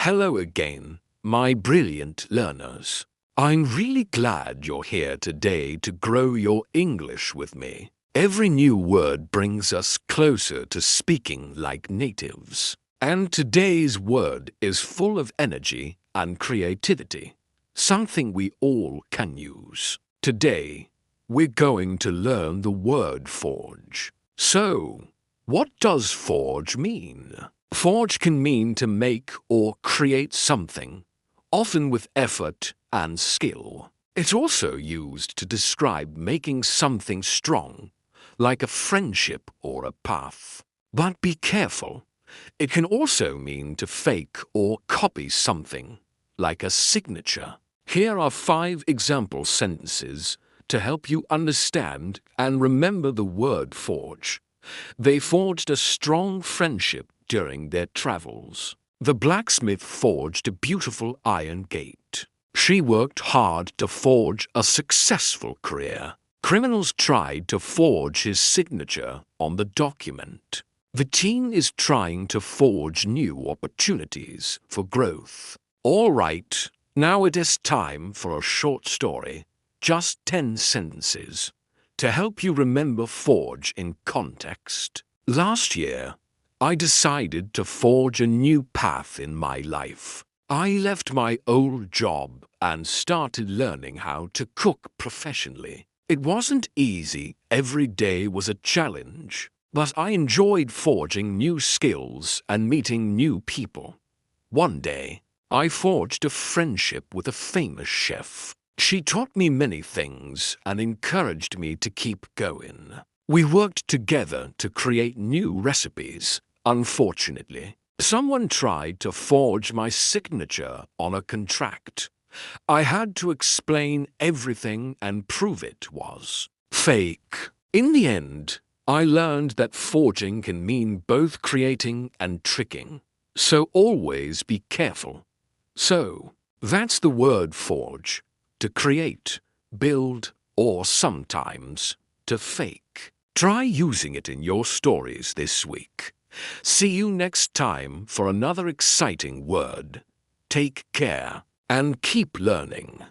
Hello again, my brilliant learners. I'm really glad you're here today to grow your English with me. Every new word brings us closer to speaking like natives. And today's word is full of energy and creativity, something we all can use. Today, we're going to learn the word forge. So, what does forge mean? Forge can mean to make or create something, often with effort and skill. It's also used to describe making something strong, like a friendship or a path. But be careful. It can also mean to fake or copy something, like a signature. Here are 5 example sentences to help you understand and remember the word forge. They forged a strong friendship during their travels. The blacksmith forged a beautiful iron gate. She worked hard to forge a successful career. Criminals tried to forge his signature on the document. The teen is trying to forge new opportunities for growth. All right, now it is time for a short story, just 10 sentences, to help you remember forge in context. Last year, I decided to forge a new path in my life. I left my old job and started learning how to cook professionally. It wasn't easy, every day was a challenge, but I enjoyed forging new skills and meeting new people. One day, I forged a friendship with a famous chef. She taught me many things and encouraged me to keep going. We worked together to create new recipes. Unfortunately, someone tried to forge my signature on a contract. I had to explain everything and prove it was fake. In the end, I learned that forging can mean both creating and tricking, so always be careful. So, that's the word forge: to create, build, or sometimes to fake. Try using it in your stories this week. See you next time for another exciting word. Take care and keep learning.